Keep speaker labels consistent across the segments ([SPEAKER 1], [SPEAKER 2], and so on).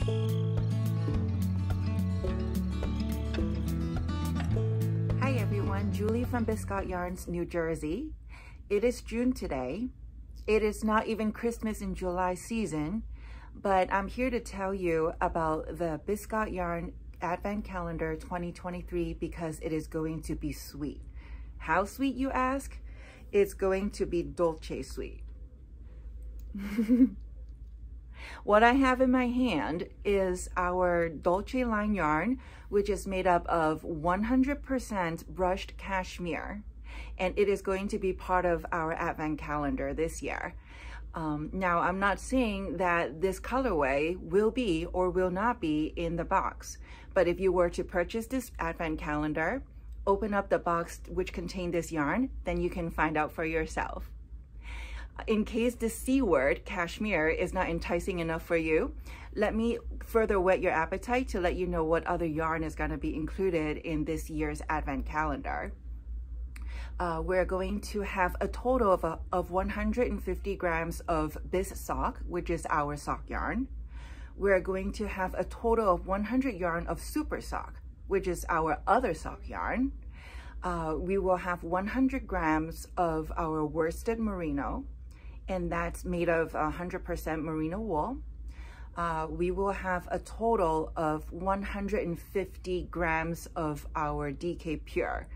[SPEAKER 1] Hi everyone, Julie from Biscott Yarns, New Jersey. It is June today. It is not even Christmas in July season, but I'm here to tell you about the Biscott Yarn Advent Calendar 2023 because it is going to be sweet. How sweet, you ask? It's going to be dolce sweet. What I have in my hand is our Dolce line yarn, which is made up of 100% brushed cashmere, and it is going to be part of our Advent calendar this year. Now, I'm not saying that this colorway will be or will not be in the box, but if you were to purchase this Advent calendar, open up the box which contained this yarn, then you can find out for yourself. In case the C word, cashmere, is not enticing enough for you, let me further whet your appetite to let you know what other yarn is going to be included in this year's Advent calendar. We're going to have a total of 150 grams of Bis sock, which is our sock yarn. We're going to have a total of 100 yarn of Super sock, which is our other sock yarn. We will have 100 grams of our worsted merino, and that's made of 100% merino wool. We will have a total of 150 grams of our DK Pure,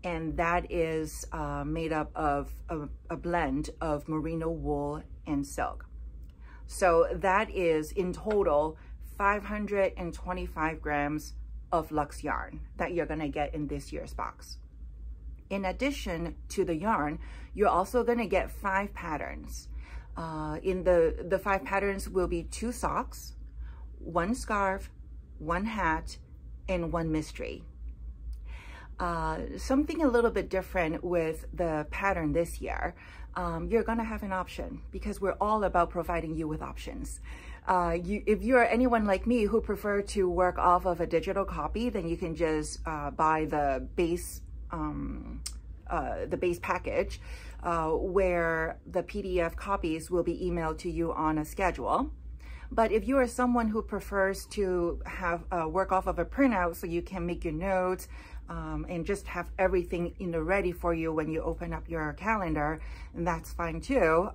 [SPEAKER 1] and that is made up of a blend of merino wool and silk. So that is in total 525 grams of luxe yarn that you're gonna get in this year's box. In addition to the yarn, you're also going to get 5 patterns. In the 5 patterns will be 2 socks, 1 scarf, 1 hat, and 1 mystery. Something a little bit different with the pattern this year, you're going to have an option because we're all about providing you with options. If you're anyone like me who prefer to work off of a digital copy, then you can just buy the base package where the PDF copies will be emailed to you on a schedule. But if you are someone who prefers to have work off of a printout so you can make your notes and just have everything ready for you when you open up your calendar, and that's fine too.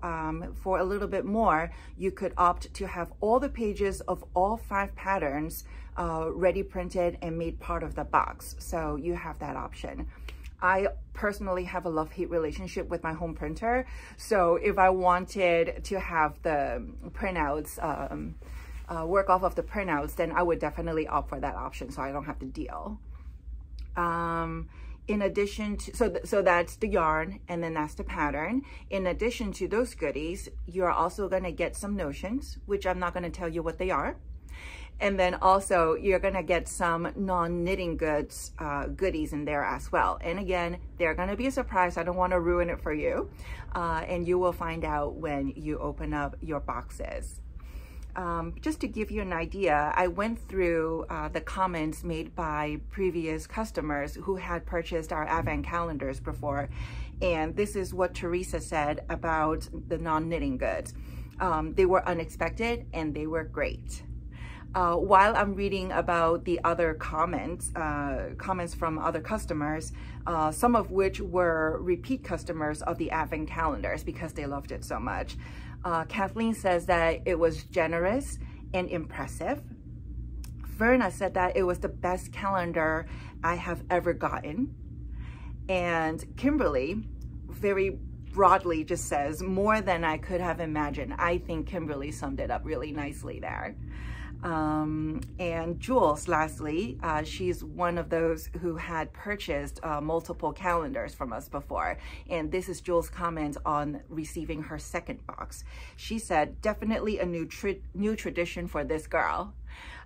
[SPEAKER 1] For a little bit more, you could opt to have all the pages of all 5 patterns ready printed and made part of the box. So you have that option. I personally have a love-hate relationship with my home printer. So if I wanted to have the printouts, work off of the printouts, then I would definitely opt for that option so I don't have to deal. In addition to, so that's the yarn, and then that's the pattern. In addition to those goodies, you're also gonna get some notions, which I'm not gonna tell you what they are. And then also you're gonna get some non-knitting goods, goodies in there as well. And again, they're gonna be a surprise. I don't wanna ruin it for you. And you will find out when you open up your boxes. Just to give you an idea, I went through the comments made by previous customers who had purchased our Advent calendars before. And this is what Teresa said about the non-knitting goods. They were unexpected and they were great. While I'm reading about the other comments from other customers, some of which were repeat customers of the Advent calendars because they loved it so much. Kathleen says that it was generous and impressive. Verna said that it was the best calendar I have ever gotten. And Kimberly very broadly just says, more than I could have imagined. I think Kimberly summed it up really nicely there. And Jules, lastly, she's one of those who had purchased multiple calendars from us before. And this is Jules' comment on receiving her second box. She said, definitely a new tradition for this girl.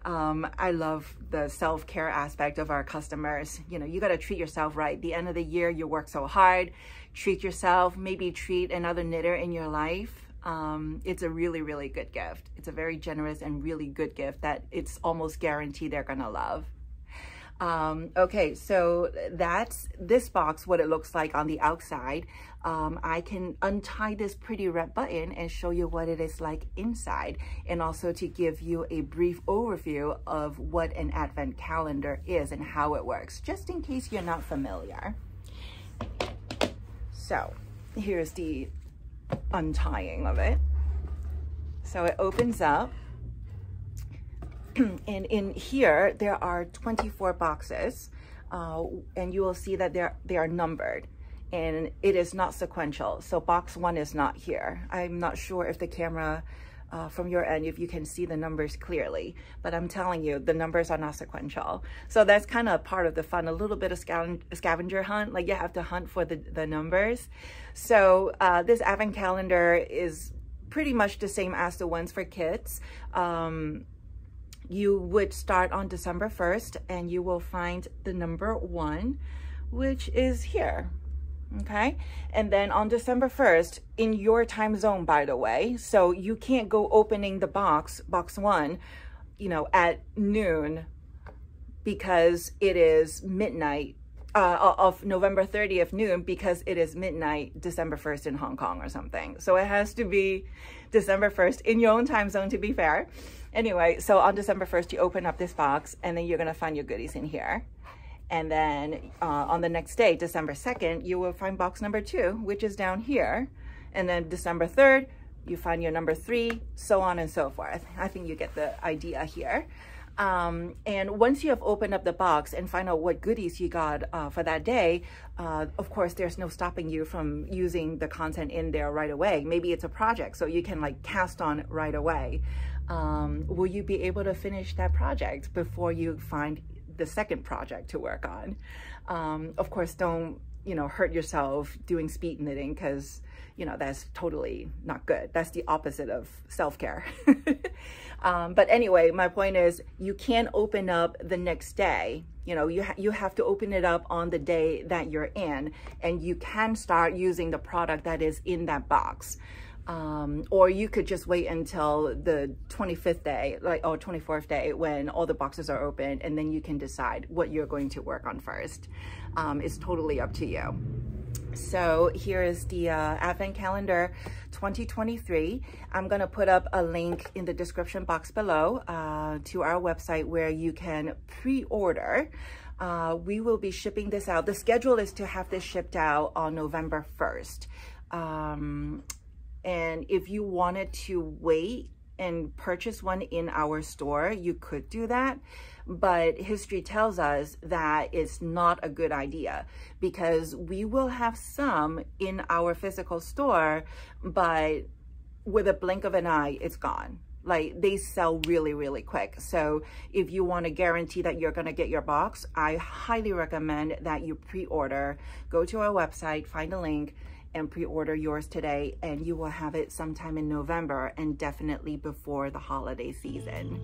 [SPEAKER 1] I love the self-care aspect of our customers. You know, you got to treat yourself right. The end of the year, you work so hard. Treat yourself, maybe treat another knitter in your life. It's a really, really good gift. It's a very generous and really good gift that it's almost guaranteed they're gonna love. Okay, so that's this box, what it looks like on the outside. I can untie this pretty red button and show you what it is like inside, and also to give you a brief overview of what an advent calendar is and how it works, just in case you're not familiar. So here's the untying of it. So it opens up. And in here, there are 24 boxes, and you will see that they are numbered, and it is not sequential. So box 1 is not here. I'm not sure if the camera from your end, if you can see the numbers clearly, but I'm telling you, the numbers are not sequential. So that's kind of part of the fun, a little bit of scavenger hunt, like you have to hunt for the numbers. So this advent calendar is pretty much the same as the ones for kids. You would start on December 1st and you will find the number 1, which is here, okay? And then on December 1st, in your time zone, by the way, so you can't go opening the box 1, you know, at noon, because it is midnight of November 30th noon, because it is midnight December 1st in Hong Kong or something. So it has to be December 1st in your own time zone, to be fair. Anyway, so on December 1st, you open up this box and then you're gonna find your goodies in here. And then on the next day, December 2nd, you will find box number 2, which is down here. And then December 3rd, you find your number 3, so on and so forth. I think you get the idea here. And once you have opened up the box and find out what goodies you got for that day, of course, there's no stopping you from using the content in there right away. Maybe it's a project, so you can like cast on right away. Will you be able to finish that project before you find the second project to work on? Of course, don't, you know, hurt yourself doing speed knitting, because, you know, that's totally not good. That's the opposite of self-care. But anyway, my point is, you can't open up the next day. You know, you have to open it up on the day that you're in, and you can start using the product that is in that box. Or you could just wait until the 25th day, or 24th day, when all the boxes are open, and then you can decide what you're going to work on first. It's totally up to you. So here is the Advent Calendar 2023. I'm going to put up a link in the description box below to our website where you can pre-order. We will be shipping this out. The schedule is to have this shipped out on November 1st. And if you wanted to wait and purchase one in our store, you could do that. But history tells us that it's not a good idea, because we will have some in our physical store, but with a blink of an eye, it's gone. Like, they sell really, really quick. So if you want to guarantee that you're going to get your box, I highly recommend that you pre-order. Go to our website, find a link, and pre-order yours today, and you will have it sometime in November, and definitely before the holiday season.